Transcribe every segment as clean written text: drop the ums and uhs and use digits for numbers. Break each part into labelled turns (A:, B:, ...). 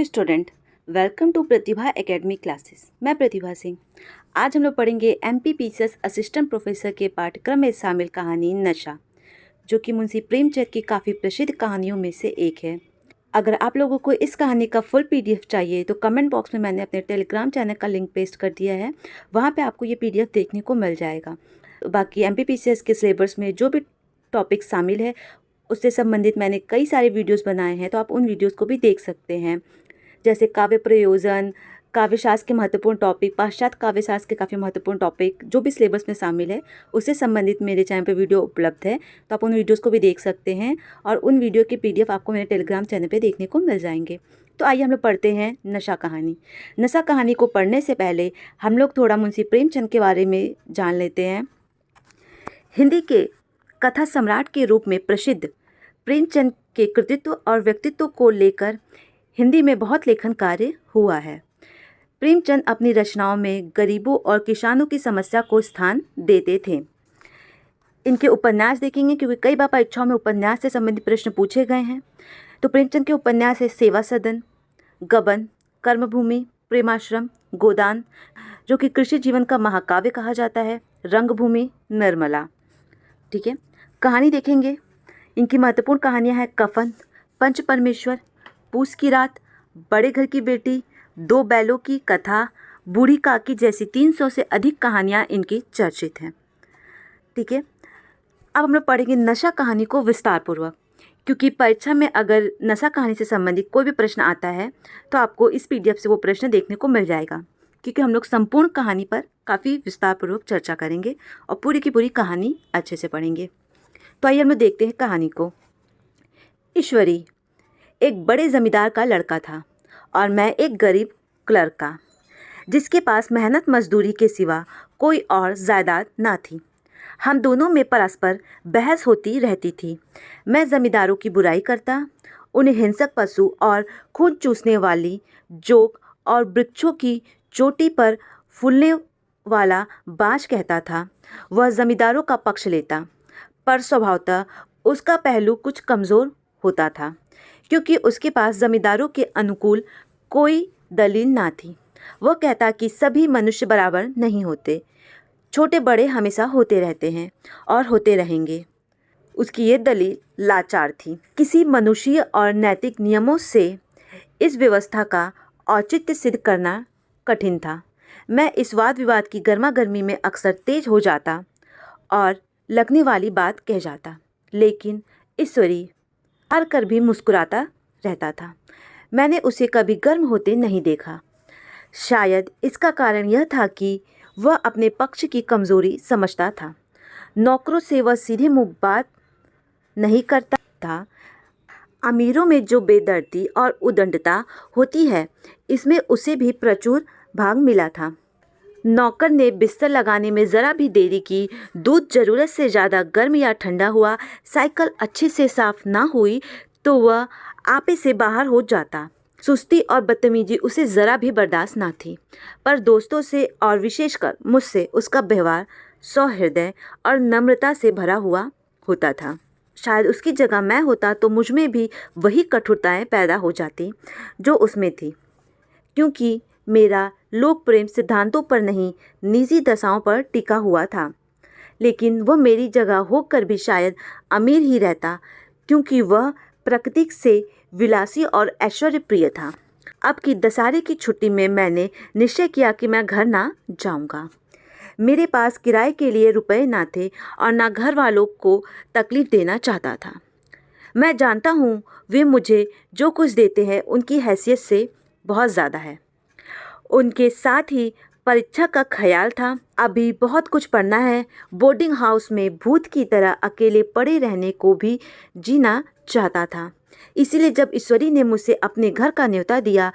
A: Student, welcome to Pratibha academy classes. मैं प्रतिभा सिंह। आज हम लोग पढ़ेंगे एमपीपीसीएस असिस्टेंट प्रोफेसर के पाठ्यक्रम में शामिल कहानी नशा, जो कि मुंशी प्रेमचंद की काफ़ी प्रसिद्ध कहानियों में से एक है। अगर आप लोगों को इस कहानी का फुल पीडीएफ चाहिए तो कमेंट बॉक्स में मैंने अपने टेलीग्राम चैनल का लिंक पेस्ट कर दिया है, वहाँ पर आपको ये पीडीएफ देखने को मिल जाएगा। बाकी एमपीपीसीएस के सिलेबस में जो भी टॉपिक शामिल है उससे संबंधित मैंने कई सारे वीडियोस बनाए हैं, तो आप उन वीडियोस को भी देख सकते हैं। जैसे काव्य प्रयोजन, काव्यशास्त्र के महत्वपूर्ण टॉपिक, पाश्चात्य काव्यशास्त्र के काफ़ी महत्वपूर्ण टॉपिक जो भी सिलेबस में शामिल है उससे संबंधित मेरे चैनल पे वीडियो उपलब्ध है, तो आप उन वीडियोस को भी देख सकते हैं और उन वीडियो की पीडीएफ आपको मेरे टेलीग्राम चैनल पे देखने को मिल जाएंगे। तो आइए हम लोग पढ़ते हैं नशा कहानी। नशा कहानी को पढ़ने से पहले हम लोग थोड़ा मुंशी प्रेमचंद के बारे में जान लेते हैं। हिंदी के कथा सम्राट के रूप में प्रसिद्ध प्रेमचंद के कृतित्व और व्यक्तित्व को लेकर हिंदी में बहुत लेखन कार्य हुआ है। प्रेमचंद अपनी रचनाओं में गरीबों और किसानों की समस्या को स्थान देते थे। इनके उपन्यास देखेंगे क्योंकि कई बार परीक्षाओं में उपन्यास से संबंधित प्रश्न पूछे गए हैं। तो प्रेमचंद के उपन्यास है सेवा सदन, गबन, कर्मभूमि, प्रेमाश्रम, गोदान, जो कि कृषि जीवन का महाकाव्य कहा जाता है, रंगभूमि, निर्मला। ठीक है, कहानी देखेंगे। इनकी महत्वपूर्ण कहानियां हैं कफन, पंच परमेश्वर, पूस की रात, बड़े घर की बेटी, दो बैलों की कथा, बूढ़ी काकी जैसी 300 से अधिक कहानियां इनकी चर्चित हैं। ठीक है, अब हम लोग पढ़ेंगे नशा कहानी को विस्तारपूर्वक, क्योंकि परीक्षा में अगर नशा कहानी से संबंधित कोई भी प्रश्न आता है तो आपको इस पीडीएफ से वो प्रश्न देखने को मिल जाएगा, क्योंकि हम लोग संपूर्ण कहानी पर काफ़ी विस्तारपूर्वक चर्चा करेंगे और पूरी की पूरी कहानी अच्छे से पढ़ेंगे। तो आइए हम लोग देखते हैं कहानी को। ईश्वरी एक बड़े जमींदार का लड़का था और मैं एक गरीब क्लर्क का, जिसके पास मेहनत मजदूरी के सिवा कोई और जायदाद ना थी। हम दोनों में परस्पर बहस होती रहती थी। मैं जमींदारों की बुराई करता, उन्हें हिंसक पशु और खून चूसने वाली जोक और वृक्षों की चोटी पर फूलने वाला बाज कहता था। वह जमींदारों का पक्ष लेता, पर स्वभावतः उसका पहलू कुछ कमज़ोर होता था, क्योंकि उसके पास जमींदारों के अनुकूल कोई दलील ना थी। वह कहता कि सभी मनुष्य बराबर नहीं होते, छोटे बड़े हमेशा होते रहते हैं और होते रहेंगे। उसकी ये दलील लाचार थी। किसी मनुष्य और नैतिक नियमों से इस व्यवस्था का औचित्य सिद्ध करना कठिन था। मैं इस वाद विवाद की गर्मागर्मी में अक्सर तेज हो जाता और लगने वाली बात कह जाता, लेकिन ईश्वरी हार कर भी मुस्कुराता रहता था। मैंने उसे कभी गर्म होते नहीं देखा। शायद इसका कारण यह था कि वह अपने पक्ष की कमजोरी समझता था। नौकरों से वह सीधे मुंह बात नहीं करता था। अमीरों में जो बेदर्दी और उदंडता होती है, इसमें उसे भी प्रचुर भाग मिला था। नौकर ने बिस्तर लगाने में ज़रा भी देरी की, दूध ज़रूरत से ज़्यादा गर्म या ठंडा हुआ, साइकिल अच्छे से साफ ना हुई तो वह आपे से बाहर हो जाता। सुस्ती और बदतमीजी उसे ज़रा भी बर्दाश्त ना थी, पर दोस्तों से और विशेषकर मुझसे उसका व्यवहार सौहृदय और नम्रता से भरा हुआ होता था। शायद उसकी जगह मैं होता तो मुझ में भी वही कठोरताएं पैदा हो जाती जो उसमें थी, क्योंकि मेरा लोक प्रेम सिद्धांतों पर नहीं, निजी दशाओं पर टिका हुआ था। लेकिन वह मेरी जगह होकर भी शायद अमीर ही रहता, क्योंकि वह प्रकृति से विलासी और ऐश्वर्य प्रिय था। अब की दशहरे की छुट्टी में मैंने निश्चय किया कि मैं घर ना जाऊंगा। मेरे पास किराए के लिए रुपए ना थे और ना घर वालों को तकलीफ देना चाहता था। मैं जानता हूँ वे मुझे जो कुछ देते हैं उनकी हैसियत से बहुत ज़्यादा है। उनके साथ ही परीक्षा का ख्याल था। अभी बहुत कुछ पढ़ना है। बोर्डिंग हाउस में भूत की तरह अकेले पड़े रहने को भी जीना चाहता था। इसीलिए जब ईश्वरी ने मुझसे अपने घर का न्योता दिया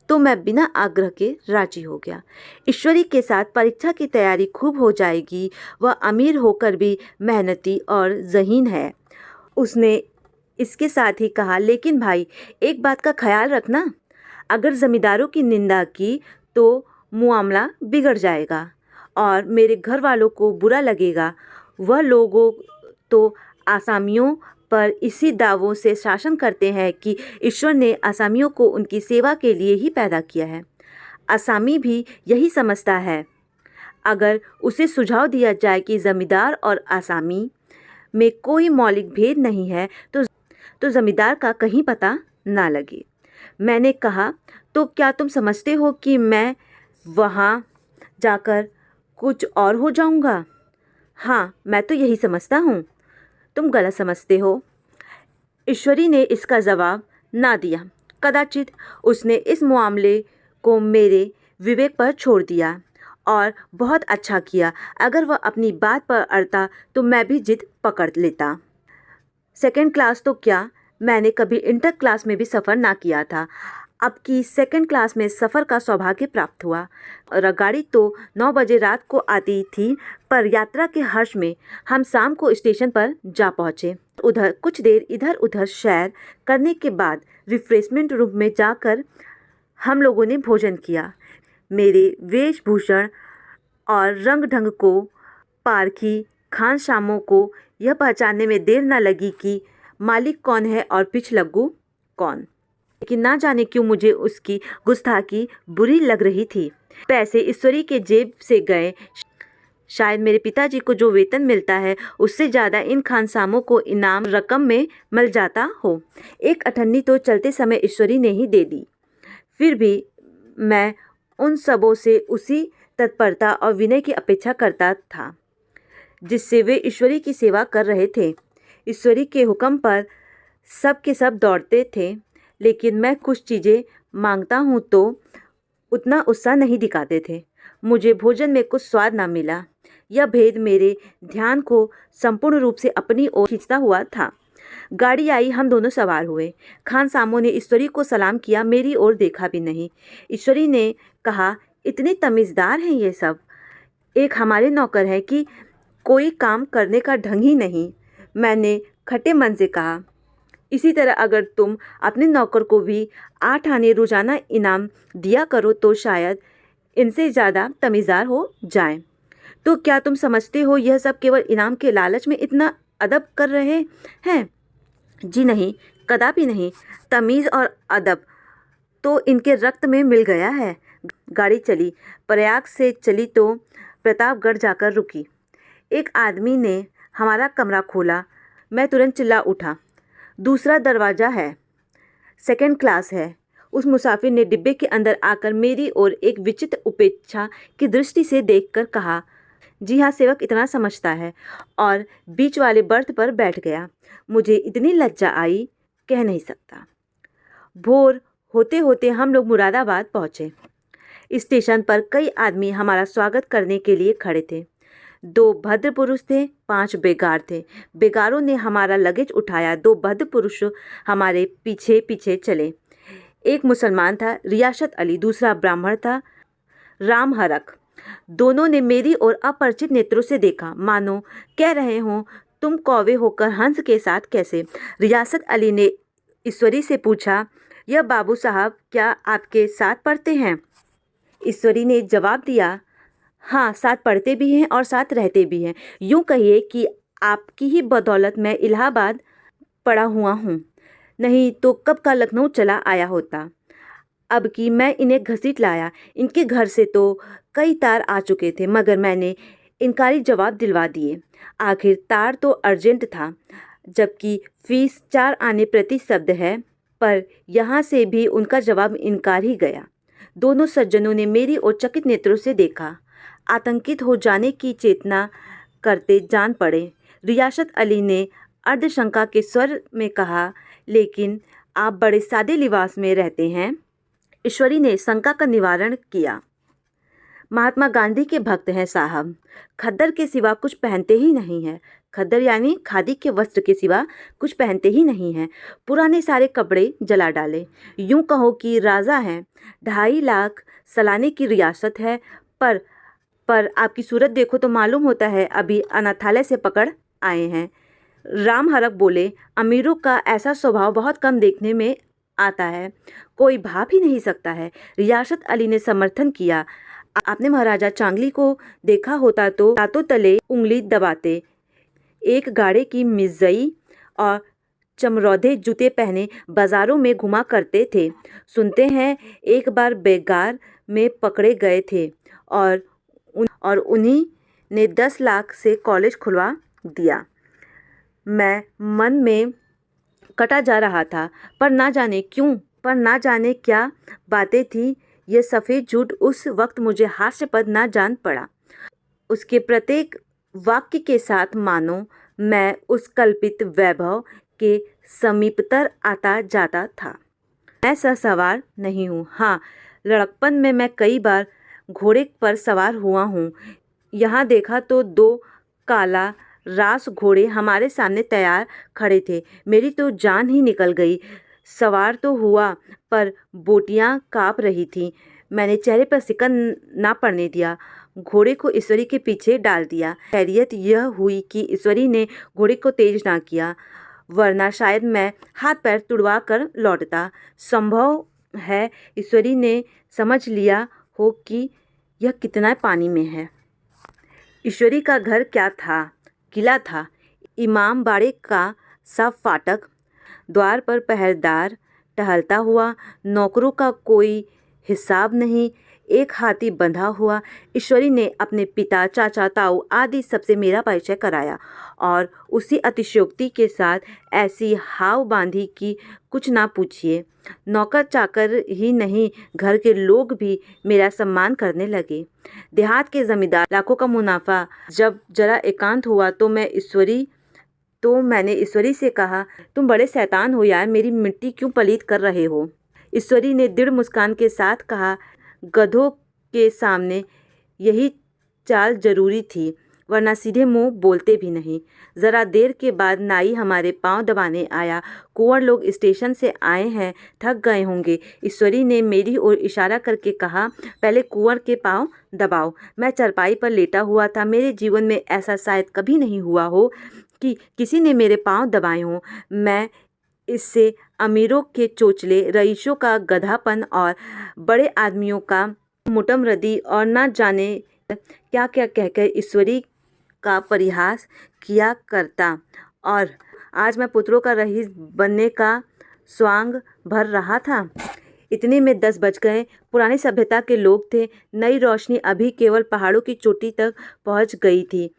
A: तो मैं बिना आग्रह के राजी हो गया। ईश्वरी के साथ परीक्षा की तैयारी खूब हो जाएगी। वह अमीर होकर भी मेहनती और ज़हीन है। उसने इसके साथ ही कहा, लेकिन भाई एक बात का ख्याल रखना, अगर ज़मींदारों की निंदा की तो मामला बिगड़ जाएगा और मेरे घर वालों को बुरा लगेगा। वह लोगों तो आसामियों पर इसी दावों से शासन करते हैं कि ईश्वर ने आसामियों को उनकी सेवा के लिए ही पैदा किया है। आसामी भी यही समझता है। अगर उसे सुझाव दिया जाए कि ज़मींदार और आसामी में कोई मौलिक भेद नहीं है तो ज़मींदार का कहीं पता ना लगे। मैंने कहा, तो क्या तुम समझते हो कि मैं वहाँ जाकर कुछ और हो जाऊँगा? हाँ, मैं तो यही समझता हूँ। तुम गलत समझते हो। ईश्वरी ने इसका जवाब ना दिया। कदाचित उसने इस मामले को मेरे विवेक पर छोड़ दिया और बहुत अच्छा किया। अगर वह अपनी बात पर अड़ता तो मैं भी जिद पकड़ लेता। सेकंड क्लास तो क्या, मैंने कभी इंटर क्लास में भी सफ़र ना किया था। अब की सेकंड क्लास में सफ़र का सौभाग्य प्राप्त हुआ। और गाड़ी तो 9 बजे रात को आती थी, पर यात्रा के हर्ष में हम शाम को स्टेशन पर जा पहुँचे। उधर कुछ देर इधर उधर सैर करने के बाद रिफ्रेशमेंट रूम में जाकर हम लोगों ने भोजन किया। मेरे वेशभूषण और रंग ढंग को पारखी खानसामों को यह पहचानने में देर न लगी कि मालिक कौन है और पिछलग्गू कौन। लेकिन ना जाने क्यों मुझे उसकी गुस्ताखी बुरी लग रही थी। पैसे ईश्वरी के जेब से गए। शायद मेरे पिताजी को जो वेतन मिलता है उससे ज़्यादा इन खानसामों को इनाम रकम में मिल जाता हो। एक अठन्नी तो चलते समय ईश्वरी ने ही दे दी। फिर भी मैं उन सबों से उसी तत्परता और विनय की अपेक्षा करता था जिससे वे ईश्वरी की सेवा कर रहे थे। ईश्वरी के हुक्म पर सब के सब दौड़ते थे, लेकिन मैं कुछ चीज़ें मांगता हूँ तो उतना उत्साह नहीं दिखाते थे। मुझे भोजन में कुछ स्वाद ना मिला। यह भेद मेरे ध्यान को संपूर्ण रूप से अपनी ओर खींचता हुआ था। गाड़ी आई, हम दोनों सवार हुए। खानसामों ने ईश्वरी को सलाम किया, मेरी ओर देखा भी नहीं। ईश्वरी ने कहा, इतने तमीज़दार हैं ये सब। एक हमारे नौकर हैं कि कोई काम करने का ढंग ही नहीं। मैंने खट्टे मन से कहा, इसी तरह अगर तुम अपने नौकर को भी 8 आने रोजाना इनाम दिया करो तो शायद इनसे ज़्यादा तमीज़दार हो जाएं। तो क्या तुम समझते हो यह सब केवल इनाम के लालच में इतना अदब कर रहे हैं? जी नहीं, कदापि नहीं। तमीज़ और अदब तो इनके रक्त में मिल गया है। गाड़ी चली। प्रयाग से चली तो प्रतापगढ़ जाकर रुकी। एक आदमी ने हमारा कमरा खोला। मैं तुरंत चिल्ला उठा, दूसरा दरवाज़ा है, सेकंड क्लास है। उस मुसाफिर ने डिब्बे के अंदर आकर मेरी ओर एक विचित्र उपेक्षा की दृष्टि से देखकर कहा, जी हाँ, सेवक इतना समझता है, और बीच वाले बर्थ पर बैठ गया। मुझे इतनी लज्जा आई, कह नहीं सकता। भोर होते होते हम लोग मुरादाबाद पहुँचे। स्टेशन पर कई आदमी हमारा स्वागत करने के लिए खड़े थे। 2 भद्र पुरुष थे, 5 बेगार थे। बेगारों ने हमारा लगेज उठाया। 2 भद्र पुरुष हमारे पीछे पीछे चले। एक मुसलमान था, रियासत अली, दूसरा ब्राह्मण था, राम हरक। दोनों ने मेरी ओर अपरिचित नेत्रों से देखा, मानो कह रहे हों, तुम कौवे होकर हंस के साथ कैसे? रियासत अली ने ईश्वरी से पूछा, यह बाबू साहब क्या आपके साथ पढ़ते हैं? ईश्वरी ने जवाब दिया, हाँ, साथ पढ़ते भी हैं और साथ रहते भी हैं। यूँ कहिए कि आपकी ही बदौलत मैं इलाहाबाद पड़ा हुआ हूँ, नहीं तो कब का लखनऊ चला आया होता। अब कि मैं इन्हें घसीट लाया। इनके घर से तो कई तार आ चुके थे, मगर मैंने इनकारी जवाब दिलवा दिए। आखिर तार तो अर्जेंट था, जबकि फीस 4 आने प्रति शब्द है, पर यहाँ से भी उनका जवाब इनकार ही गया। दोनों सज्जनों ने मेरी ओर चकित नेत्रों से देखा। आतंकित हो जाने की चेतना करते जान पड़े। रियासत अली ने अर्धशंका के स्वर में कहा, लेकिन आप बड़े सादे लिबास में रहते हैं। ईश्वरी ने शंका का निवारण किया, महात्मा गांधी के भक्त हैं साहब, खद्दर के सिवा कुछ पहनते ही नहीं हैं। खद्दर यानी खादी के वस्त्र के सिवा कुछ पहनते ही नहीं हैं। पुराने सारे कपड़े जला डाले। यूं कहो कि राजा हैं। 2.5 लाख सालाने की रियासत है, पर आपकी सूरत देखो तो मालूम होता है अभी अनाथालय से पकड़ आए हैं। राम हरक बोले, अमीरों का ऐसा स्वभाव बहुत कम देखने में आता है, कोई भाप ही नहीं सकता है। रियासत अली ने समर्थन किया, आपने महाराजा चांगली को देखा होता तो दांतों तले उंगली दबाते। एक गाड़े की मिर्जई और चमरौधे जूते पहने बाजारों में घुमा करते थे। सुनते हैं एक बार बेगार में पकड़े गए थे और उन्हीं ने 10 लाख से कॉलेज खुलवा दिया। मैं मन में कटा जा रहा था, पर ना जाने क्यों, पर ना जाने क्या बातें थी, ये सफ़ेद झूठ उस वक्त मुझे हास्यास्पद ना जान पड़ा। उसके प्रत्येक वाक्य के साथ मानो मैं उस कल्पित वैभव के समीपतर आता जाता था। मैं ससवार नहीं हूँ। हाँ, लड़कपन में मैं कई बार घोड़े पर सवार हुआ हूँ। यहाँ देखा तो 2 काला रास घोड़े हमारे सामने तैयार खड़े थे। मेरी तो जान ही निकल गई। सवार तो हुआ, पर बोटियाँ काँप रही थीं। मैंने चेहरे पर सिकन ना पड़ने दिया, घोड़े को ईश्वरी के पीछे डाल दिया। खैरियत यह हुई कि ईश्वरी ने घोड़े को तेज ना किया, वरना शायद मैं हाथ पैर तुड़वा कर लौटता। संभव है ईश्वरी ने समझ लिया हो कि यह कितना पानी में है। ईश्वरी का घर क्या था? किला था। इमाम बाड़े का सा फाटक, द्वार पर पहरेदार टहलता हुआ, नौकरों का कोई हिसाब नहीं, एक हाथी बंधा हुआ। ईश्वरी ने अपने पिता, चाचा, ताऊ आदि सबसे मेरा परिचय कराया और उसी अतिशयोक्ति के साथ ऐसी हाव बांधी कि कुछ ना पूछिए। नौकर चाकर ही नहीं, घर के लोग भी मेरा सम्मान करने लगे। देहात के जमींदार लाखों का मुनाफा। जब जरा एकांत हुआ तो मैंने ईश्वरी से कहा, तुम बड़े शैतान हो यार, मेरी मिट्टी क्यों पलीत कर रहे हो? ईश्वरी ने दृढ़ मुस्कान के साथ कहा, गधों के सामने यही चाल जरूरी थी, वरना सीधे मुंह बोलते भी नहीं। ज़रा देर के बाद नाई हमारे पांव दबाने आया। कुंवर लोग स्टेशन से आए हैं, थक गए होंगे। ईश्वरी ने मेरी ओर इशारा करके कहा, पहले कुंवर के पांव दबाओ। मैं चारपाई पर लेटा हुआ था। मेरे जीवन में ऐसा शायद कभी नहीं हुआ हो कि किसी ने मेरे पांव दबाए हों। मैं इससे अमीरों के चोचले, रईसों का गधापन और बड़े आदमियों का मुटमरदी और न जाने क्या क्या कहकर ईश्वरी का परिहास किया करता, और आज मैं पुत्रों का रईस बनने का स्वांग भर रहा था। इतने में 10 बज गए। पुरानी सभ्यता के लोग थे। नई रोशनी अभी केवल पहाड़ों की चोटी तक पहुंच गई थी।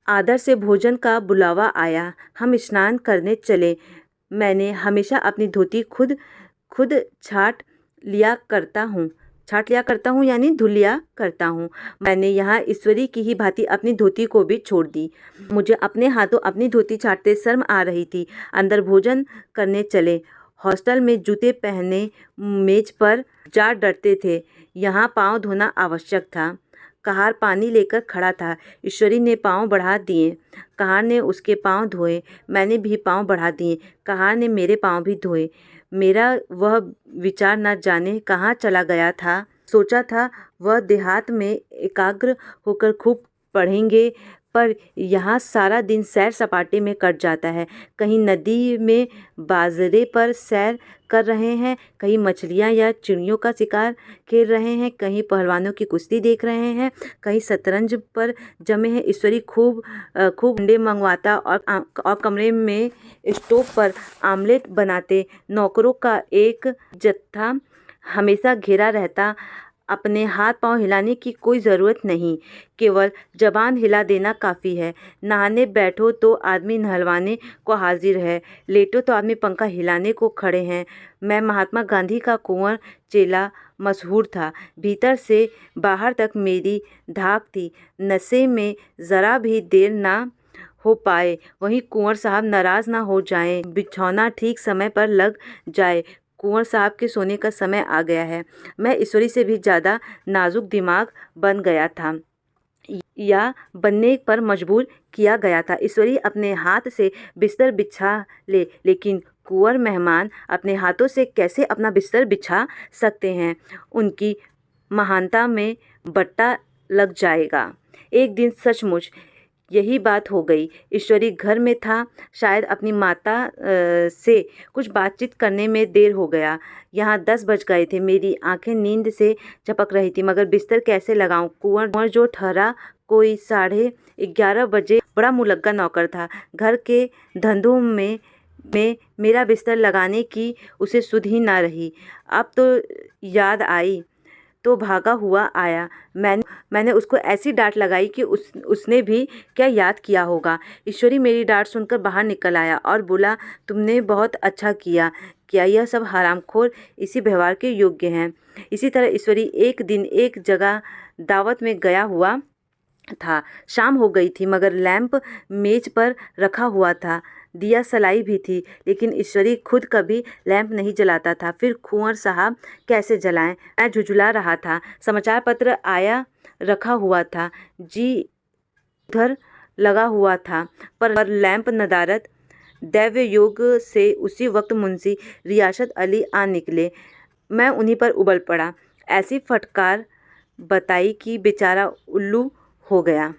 A: आदर से भोजन का बुलावा आया। हम स्नान करने चले। मैंने हमेशा अपनी धोती खुद छाट लिया करता हूँ यानी धुल लिया करता हूँ। मैंने यहाँ ईश्वरी की ही भांति अपनी धोती को भी छोड़ दी। मुझे अपने हाथों अपनी धोती छाटते शर्म आ रही थी। अंदर भोजन करने चले। हॉस्टल में जूते पहने मेज पर जा डरते थे। यहाँ पाँव धोना आवश्यक था। कहार पानी लेकर खड़ा था। ईश्वरी ने पाँव बढ़ा दिए। कहार ने उसके पाँव धोए। मैंने भी पाँव बढ़ा दिए। कहार ने मेरे पाँव भी धोए। मेरा वह विचार न जाने कहाँ चला गया था। सोचा था वह देहात में एकाग्र होकर खूब पढ़ेंगे, पर यहाँ सारा दिन सैर सपाटे में कट जाता है। कहीं नदी में बाजरे पर सैर कर रहे हैं, कहीं मछलियाँ या चिड़ियों का शिकार खेल रहे हैं, कहीं पहलवानों की कुश्ती देख रहे हैं, कहीं शतरंज पर जमे हैं। ईश्वरी खूब अंडे मंगवाता और कमरे में स्टोव पर आमलेट बनाते। नौकरों का एक जत्था हमेशा घेरा रहता। अपने हाथ पांव हिलाने की कोई ज़रूरत नहीं, केवल जबान हिला देना काफ़ी है। नहाने बैठो तो आदमी नहलवाने को हाजिर है, लेटो तो आदमी पंखा हिलाने को खड़े हैं। मैं महात्मा गांधी का कुंवर चेला मशहूर था। भीतर से बाहर तक मेरी धाक थी। नशे में ज़रा भी देर ना हो पाए, वहीं कुंवर साहब नाराज़ ना हो जाएं, बिछौना ठीक समय पर लग जाए। कुंवर साहब के सोने का समय आ गया है। मैं ईश्वरी से भी ज़्यादा नाजुक दिमाग बन गया था या बनने पर मजबूर किया गया था। ईश्वरी अपने हाथ से बिस्तर बिछा ले, लेकिन कुंवर मेहमान अपने हाथों से कैसे अपना बिस्तर बिछा सकते हैं? उनकी महानता में बट्टा लग जाएगा। एक दिन सचमुच यही बात हो गई। ईश्वरी घर में था। शायद अपनी माता से कुछ बातचीत करने में देर हो गया। यहाँ 10 बज गए थे। मेरी आंखें नींद से झपक रही थी, मगर बिस्तर कैसे लगाऊं? कुंवर जो ठहरा कोई 11:30 बजे, बड़ा मुलग्गा नौकर था। घर के धंधों में में मेरा बिस्तर लगाने की उसे सुध ही ना रही। अब तो याद आई तो भागा हुआ आया। मैंने उसको ऐसी डांट लगाई कि उसने भी क्या याद किया होगा। ईश्वरी मेरी डांट सुनकर बाहर निकल आया और बोला, तुमने बहुत अच्छा किया। क्या यह सब हरामखोर इसी व्यवहार के योग्य हैं? इसी तरह ईश्वरी एक दिन एक जगह दावत में गया हुआ था। शाम हो गई थी मगर लैंप मेज पर रखा हुआ था। दिया सलाई भी थी, लेकिन ईश्वरी खुद कभी लैंप नहीं जलाता था। फिर कुंवर साहब कैसे जलाएं? मैं झुझला रहा था। समाचार पत्र आया रखा हुआ था, जी उधर लगा हुआ था, पर लैंप नदारत। दैव्य योग से उसी वक्त मुंशी रियासत अली आ निकले। मैं उन्हीं पर उबल पड़ा। ऐसी फटकार बताई कि बेचारा उल्लू हो गया।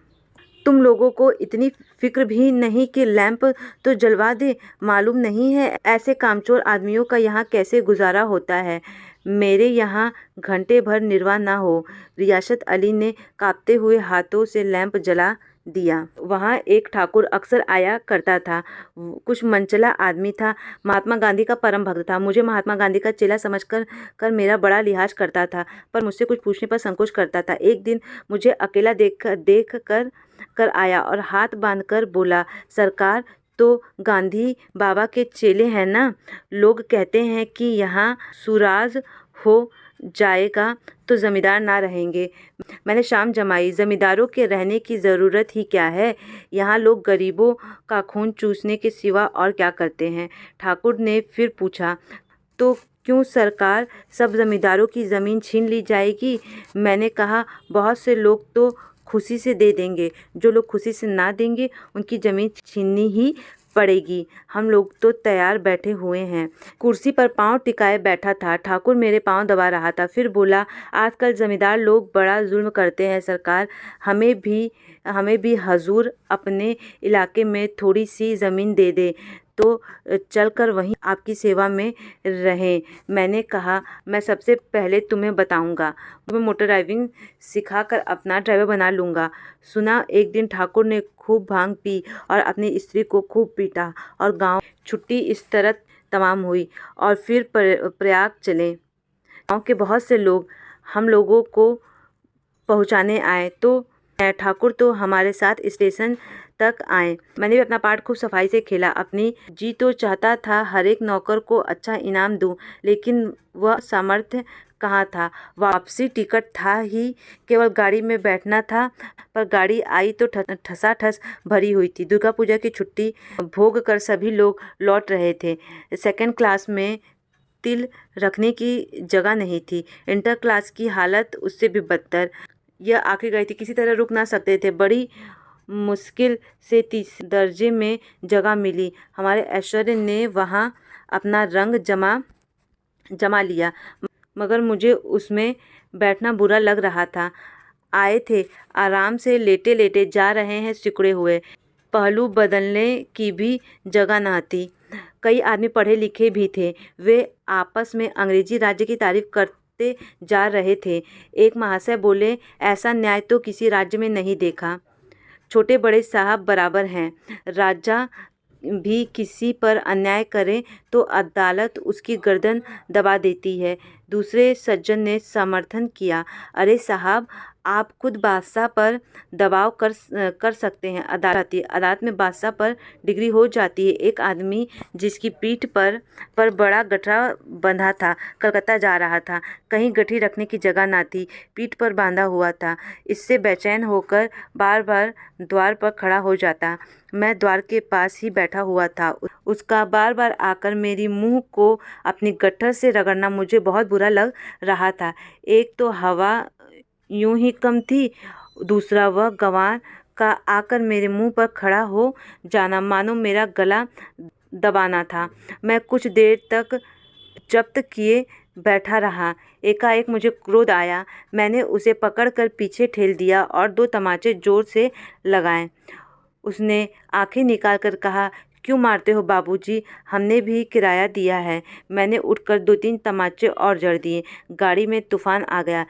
A: तुम लोगों को इतनी फिक्र भी नहीं कि लैंप तो जलवा दे? मालूम नहीं है ऐसे कामचोर आदमियों का यहाँ कैसे गुजारा होता है। मेरे यहाँ घंटे भर निर्वाह ना हो। रियासत अली ने कांपते हुए हाथों से लैंप जला दिया। वहाँ एक ठाकुर अक्सर आया करता था। कुछ मनचला आदमी था। महात्मा गांधी का परम भक्त था। मुझे महात्मा गांधी का चेला समझकर मेरा बड़ा लिहाज करता था, पर मुझसे कुछ पूछने पर संकोच करता था। एक दिन मुझे अकेला देख कर आया और हाथ बांधकर बोला, सरकार तो गांधी बाबा के चेले हैं ना? लोग कहते हैं कि यहाँ सुराज हो जाएगा तो जमींदार ना रहेंगे। मैंने शाम जमाई। जमींदारों के रहने की ज़रूरत ही क्या है? यहाँ लोग गरीबों का खून चूसने के सिवा और क्या करते हैं? ठाकुर ने फिर पूछा, तो क्यों सरकार सब जमींदारों की ज़मीन छीन ली जाएगी? मैंने कहा, बहुत से लोग तो खुशी से दे देंगे, जो लोग खुशी से ना देंगे उनकी ज़मीन छीननी ही पड़ेगी। हम लोग तो तैयार बैठे हुए हैं। कुर्सी पर पांव टिकाए बैठा था। ठाकुर मेरे पांव दबा रहा था। फिर बोला, आजकल जमींदार लोग बड़ा जुल्म करते हैं सरकार। हमें भी हजूर अपने इलाके में थोड़ी सी ज़मीन दे दे तो चलकर वहीं आपकी सेवा में रहें। मैंने कहा, मैं सबसे पहले तुम्हें बताऊंगा। मैं मोटर ड्राइविंग सिखाकर अपना ड्राइवर बना लूँगा। सुना एक दिन ठाकुर ने खूब भांग पी और अपनी स्त्री को खूब पीटा और गांव छुट्टी इस तरह तमाम हुई और फिर प्रयाग चले। गांव के बहुत से लोग हम लोगों को पहुंचाने आए तो ठाकुर तो हमारे साथ स्टेशन तक आए। मैंने भी अपना पार्ट खूब सफाई से खेला। अपनी जी तो चाहता था हर एक नौकर को अच्छा इनाम दूं, लेकिन वह सामर्थ्य कहाँ था। वापसी टिकट था ही, केवल गाड़ी में बैठना था, पर गाड़ी आई तो ठसाठस भरी हुई थी। दुर्गा पूजा की छुट्टी भोग कर सभी लोग लौट रहे थे। सेकंड क्लास में तिल रखने की जगह नहीं थी। इंटर क्लास की हालत उससे भी बदतर। यह आखिरी गाड़ी थी, किसी तरह रुक ना सकते थे। बड़ी मुश्किल से 30 दर्जे में जगह मिली। हमारे ऐश्वर्य ने वहाँ अपना रंग जमा लिया, मगर मुझे उसमें बैठना बुरा लग रहा था। आए थे, आराम से लेटे लेटे जा रहे हैं, सिकुड़े हुए। पहलू बदलने की भी जगह न थी। कई आदमी पढ़े लिखे भी थे। वे आपस में अंग्रेजी राज्य की तारीफ करते जा रहे थे। एक महाशय बोले, ऐसा न्याय तो किसी राज्य में नहीं देखा। छोटे बड़े साहब बराबर हैं। राजा भी किसी पर अन्याय करे तो अदालत उसकी गर्दन दबा देती है। दूसरे सज्जन ने समर्थन किया, अरे साहब, आप खुद बादशाह पर दबाव कर सकते हैं। अदालत में बादशाह पर डिग्री हो जाती है। एक आदमी जिसकी पीठ पर बड़ा गठरा बंधा था, कलकत्ता जा रहा था। कहीं गठरी रखने की जगह ना थी, पीठ पर बांधा हुआ था। इससे बेचैन होकर बार बार द्वार पर खड़ा हो जाता। मैं द्वार के पास ही बैठा हुआ था। उसका बार बार आकर मेरी मुंह को अपनी गट्ठर से रगड़ना मुझे बहुत बुरा लग रहा था। एक तो हवा यूं ही कम थी, दूसरा वह गंवार का आकर मेरे मुंह पर खड़ा हो जाना मानो मेरा गला दबाना था। मैं कुछ देर तक जब्त किए बैठा रहा। एकाएक मुझे क्रोध आया। मैंने उसे पकड़कर पीछे ठेल दिया और 2 तमाचे जोर से लगाए। उसने आंखें निकालकर कहा, क्यों मारते हो बाबूजी? हमने भी किराया दिया है। मैंने उठकर 2-3 तमाचे और जड़ दिए। गाड़ी में तूफान आ गया।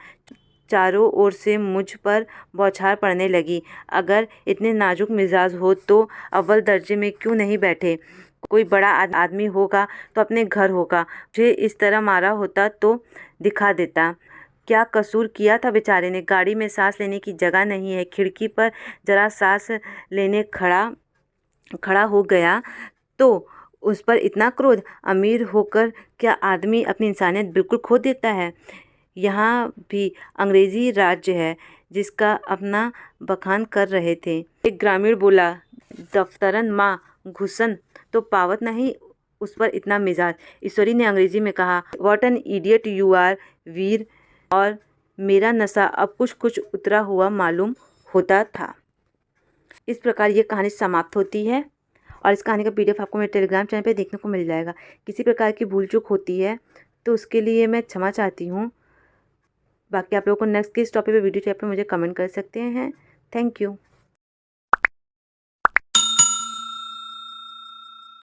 A: चारों ओर से मुझ पर बौछार पड़ने लगी। अगर इतने नाजुक मिजाज हो तो अव्वल दर्जे में क्यों नहीं बैठे? कोई बड़ा आदमी होगा तो अपने घर होगा, मुझे इस तरह मारा होता तो दिखा देता। क्या कसूर किया था बेचारे ने, गाड़ी में सांस लेने की जगह नहीं है, खिड़की पर जरा सांस लेने खड़ा हो गया तो उस पर इतना क्रोध। अमीर होकर क्या आदमी अपनी इंसानियत बिल्कुल खो देता है। यहाँ भी अंग्रेजी राज्य है जिसका अपना बखान कर रहे थे। एक ग्रामीण बोला, दफ्तरन माँ घुसन तो पावत नहीं उस पर इतना मिजाज। ईश्वरी ने अंग्रेजी में कहा, what an idiot you are Veer. और मेरा नशा अब कुछ कुछ उतरा हुआ मालूम होता था। इस प्रकार ये कहानी समाप्त होती है और इस कहानी का PDF आपको मेरे टेलीग्राम चैनल पे देखने को मिल जाएगा। किसी प्रकार की भूल चूक होती है तो उसके लिए मैं क्षमा चाहती हूँ। बाकी आप लोगों को नेक्स्ट किस टॉपिक पे वीडियो चाहिए आप मुझे कमेंट कर सकते हैं। Thank you.